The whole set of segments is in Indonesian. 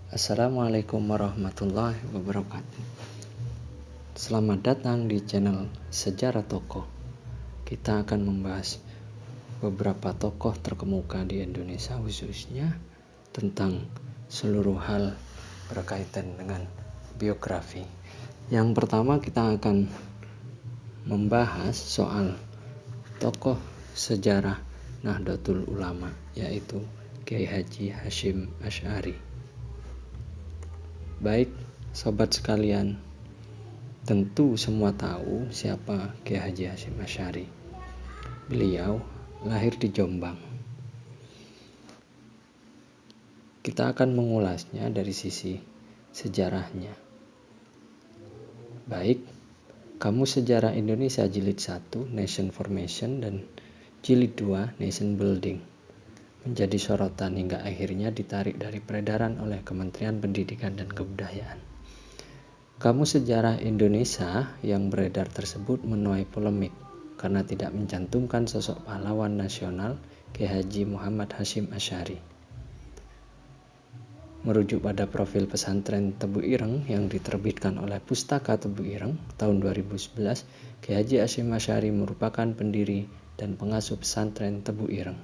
Assalamualaikum warahmatullahi wabarakatuh. Selamat datang di channel Sejarah Tokoh. Kita akan membahas beberapa tokoh terkemuka di Indonesia, khususnya tentang seluruh hal berkaitan dengan biografi. Yang pertama kita akan membahas soal tokoh sejarah Nahdlatul Ulama, yaitu Kiai Haji Hasyim Asy'ari. Baik, sobat sekalian, tentu semua tahu siapa Kiai Haji Hasyim Asy'ari. Beliau lahir di Jombang. Kita akan mengulasnya dari sisi sejarahnya. Baik, Kamus Sejarah Indonesia Jilid 1 Nation Formation dan Jilid 2 Nation Building menjadi sorotan hingga akhirnya ditarik dari peredaran oleh Kementerian Pendidikan dan Kebudayaan. Kamus Sejarah Indonesia yang beredar tersebut menuai polemik karena tidak mencantumkan sosok pahlawan nasional Kiai Haji Muhammad Hasyim Asy'ari. Merujuk pada profil pesantren Tebu Ireng yang diterbitkan oleh Pustaka Tebu Ireng tahun 2011, Kiai Haji Hasyim Asy'ari merupakan pendiri dan pengasuh pesantren Tebu Ireng,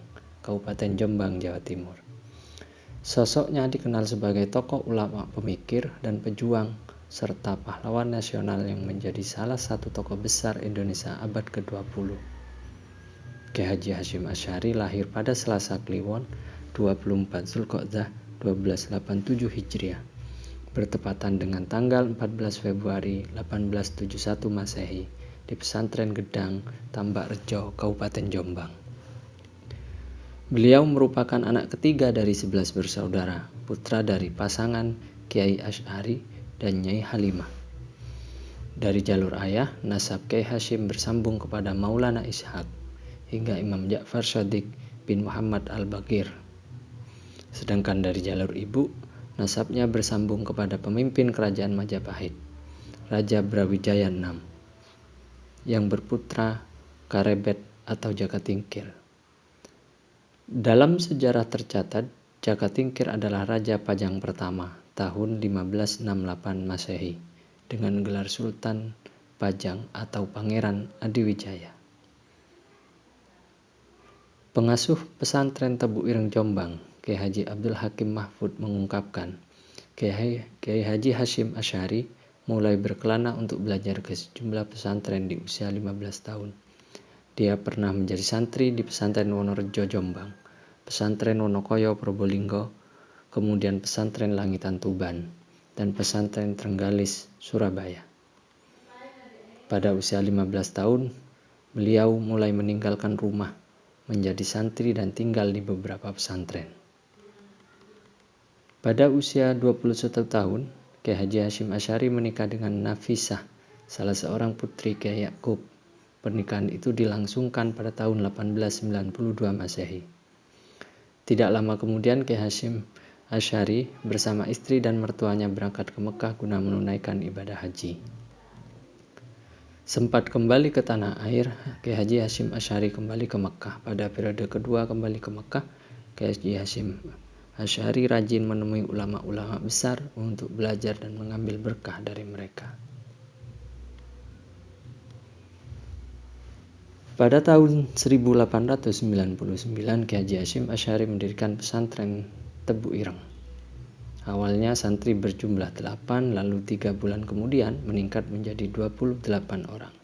Kabupaten Jombang, Jawa Timur. Sosoknya dikenal sebagai tokoh ulama pemikir dan pejuang serta pahlawan nasional yang menjadi salah satu tokoh besar Indonesia abad ke-20. Kiai Haji Hasyim Asy'ari lahir pada Selasa Kliwon 24 Zulqa'dah 1287 Hijriah, bertepatan dengan tanggal 14 Februari 1871 Masehi di Pesantren Gedang, Tambak Rejo, Kabupaten Jombang. Beliau merupakan anak ketiga dari 11 bersaudara, putra dari pasangan Kiai Asy'ari dan Nyai Halimah. Dari jalur ayah, nasab Kiai Hasyim bersambung kepada Maulana Ishaq hingga Imam Ja'far Shadiq bin Muhammad Al-Baqir. Sedangkan dari jalur ibu, nasabnya bersambung kepada pemimpin kerajaan Majapahit, Raja Brawijaya VI, yang berputra Karebet atau Jakatingkir. Dalam sejarah tercatat, Jakatingkir adalah Raja Pajang pertama tahun 1568 Masehi dengan gelar Sultan Pajang atau Pangeran Adiwijaya. Pengasuh pesantren Tebu Ireng Jombang, Kiai Haji Abdul Hakim Mahfud mengungkapkan, Kiai Haji Hasyim Asy'ari mulai berkelana untuk belajar ke sejumlah pesantren di usia 15 tahun. Dia pernah menjadi santri di pesantren Wonorejo Jombang, pesantren Wonokoyo Probolinggo, kemudian pesantren Langitan Tuban, dan pesantren Trenggalis Surabaya. Pada usia 15 tahun, beliau mulai meninggalkan rumah, menjadi santri dan tinggal di beberapa pesantren. Pada usia 21 tahun, Kiai Haji Hasyim Asy'ari menikah dengan Nafisah, salah seorang putri Kiai Yakub. Pernikahan itu dilangsungkan pada tahun 1892 Masehi. Tidak lama kemudian Kiai Hasyim Asy'ari bersama istri dan mertuanya berangkat ke Mekah guna menunaikan ibadah haji. Sempat kembali ke tanah air, Kiai Haji Hasyim Asy'ari kembali ke Mekah. Pada periode kedua kembali ke Mekah, Kiai Haji Hasyim Asy'ari rajin menemui ulama-ulama besar untuk belajar dan mengambil berkah dari mereka. Pada tahun 1899, Kiai Haji Hasyim Asy'ari mendirikan pesantren Tebu Ireng. Awalnya santri berjumlah 8, lalu 3 bulan kemudian meningkat menjadi 28 orang.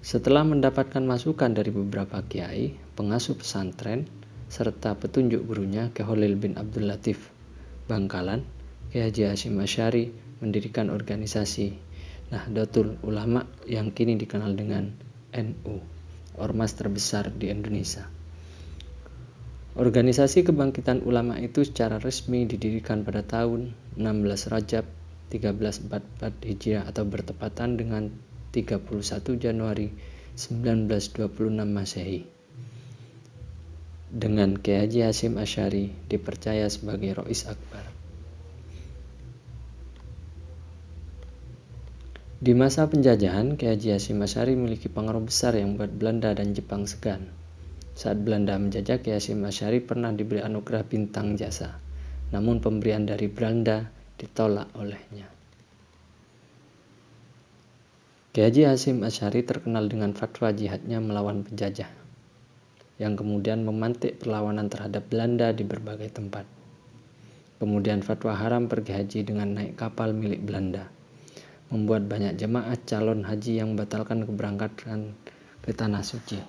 Setelah mendapatkan masukan dari beberapa kiai, pengasuh pesantren, serta petunjuk gurunya Kiai Khalil bin Abdul Latif Bangkalan, Kiai Haji Hasyim Asy'ari mendirikan organisasi Nahdlatul Ulama yang kini dikenal dengan NU, ormas terbesar di Indonesia. Organisasi kebangkitan ulama itu secara resmi didirikan pada tahun 16 Rajab 1344 Hijriah atau bertepatan dengan 31 Januari 1926 Masehi. Dengan Kiai Haji Hasyim Asy'ari dipercaya sebagai Rois Akbar. Di masa penjajahan, Kiai Haji Hasyim Asy'ari memiliki pengaruh besar yang membuat Belanda dan Jepang segan. Saat Belanda menjajah, Kiai Hasyim Asy'ari pernah diberi anugerah bintang jasa, namun pemberian dari Belanda ditolak olehnya. Kiai Haji Hasyim Asy'ari terkenal dengan fatwa jihadnya melawan penjajah, yang kemudian memantik perlawanan terhadap Belanda di berbagai tempat. Kemudian fatwa haram pergi haji dengan naik kapal milik Belanda, membuat banyak jemaah calon haji yang membatalkan keberangkatan ke Tanah Suci.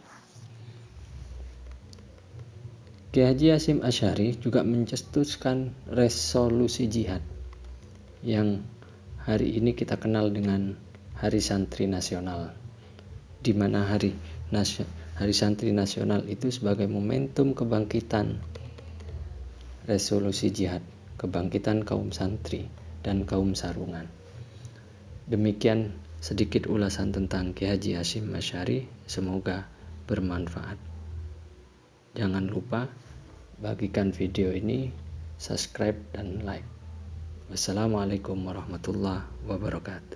Kiai Haji Hasyim Asy'ari juga mencetuskan resolusi jihad yang hari ini kita kenal dengan Hari Santri Nasional, di mana Hari Santri Nasional itu sebagai momentum kebangkitan resolusi jihad, kebangkitan kaum santri dan kaum sarungan. Demikian sedikit ulasan tentang Kiai Haji Hasyim Asy'ari, semoga bermanfaat. Jangan lupa bagikan video ini, subscribe dan like. Wassalamualaikum warahmatullahi wabarakatuh.